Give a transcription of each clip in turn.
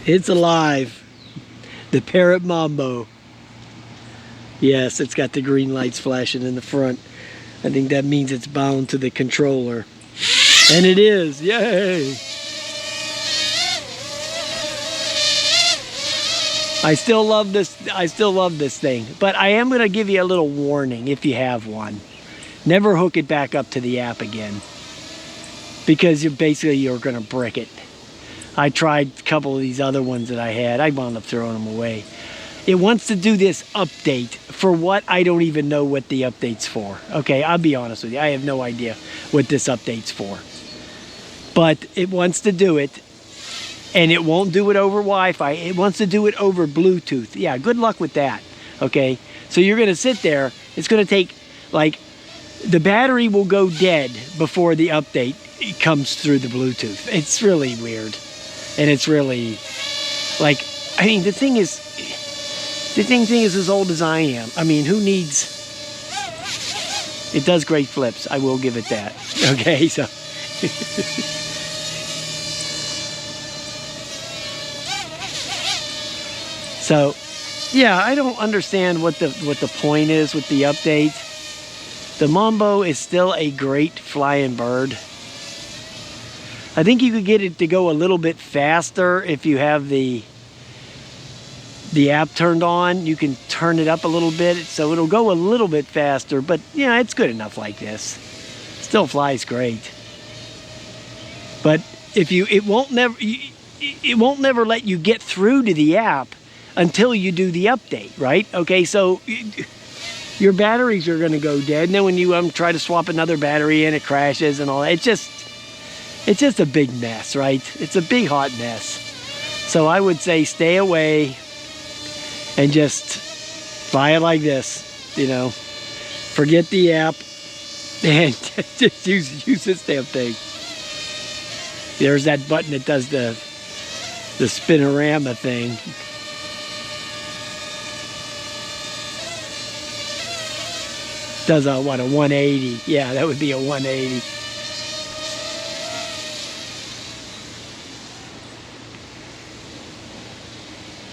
It's alive. The Parrot Mambo. Yes, it's got the green lights flashing in the front. I think that means it's bound to the controller. And it is. Yay! I still love this thing. But I am going to give you a little warning if you have one. Never hook it back up to the app again. Because you're going to brick it. I tried a couple of these other ones that I had. I wound up throwing them away. It wants to do this update for what I don't even know what the update's for. Okay, I'll be honest with you. I have no idea what this update's for. But it wants to do it, and it won't do it over Wi-Fi. It wants to do it over Bluetooth. Yeah, good luck with that. Okay, so you're going to sit there. It's going to take, like, the battery will go dead before the update comes through the Bluetooth. It's really weird. And it's really, like, I mean, the thing is as old as I am. I mean, who needs, it does great flips. I will give it that. Okay, so. So, yeah, I don't understand what the point is with the update. The Mambo is still a great flying bird. I think you could get it to go a little bit faster if you have the app turned on. You can turn it up a little bit, so it'll go a little bit faster. But yeah, it's good enough like this. Still flies great. But if it won't never let you get through to the app until you do the update, right? Okay, so your batteries are going to go dead. And then when you try to swap another battery in, it crashes and all that. It's just a big mess, right? It's a big hot mess. So I would say stay away and just fly it like this, you know. Forget the app and just use this damn thing. There's that button that does the spinorama thing. Does a 180? Yeah, that would be a 180.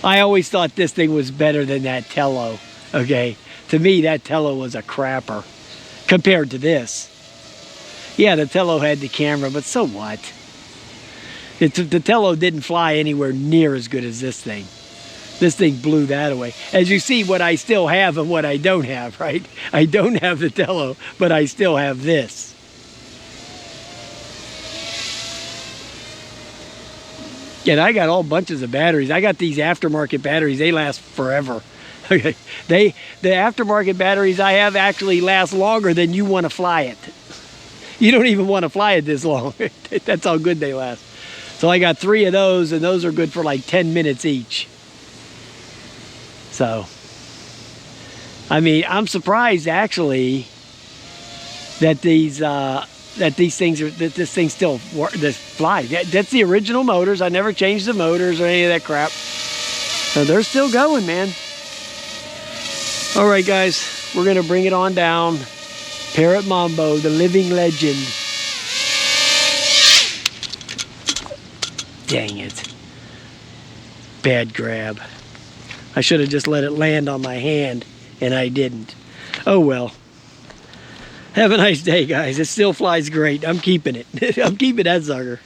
I always thought this thing was better than that Tello, okay? To me, that Tello was a crapper compared to this. Yeah, the Tello had the camera, but so what? The Tello didn't fly anywhere near as good as this thing. This thing blew that away. As you see, what I still have and what I don't have, right? I don't have the Tello, but I still have this. And I got all bunches of batteries. I got these aftermarket batteries. They last forever. Okay, the aftermarket batteries I have actually last longer than you want to fly it. You don't even want to fly it this long. That's how good they last. So I got 3 of those, and those are good for like 10 minutes each. So, I mean, I'm surprised actually that this thing still flies. That's the original motors. I never changed the motors or any of that crap. So they're still going, man. All right, guys, we're gonna bring it on down. Parrot Mambo, the living legend. Dang it. Bad grab. I should have just let it land on my hand, and I didn't. Oh well. Have a nice day, guys. It still flies great. I'm keeping it. I'm keeping that sucker.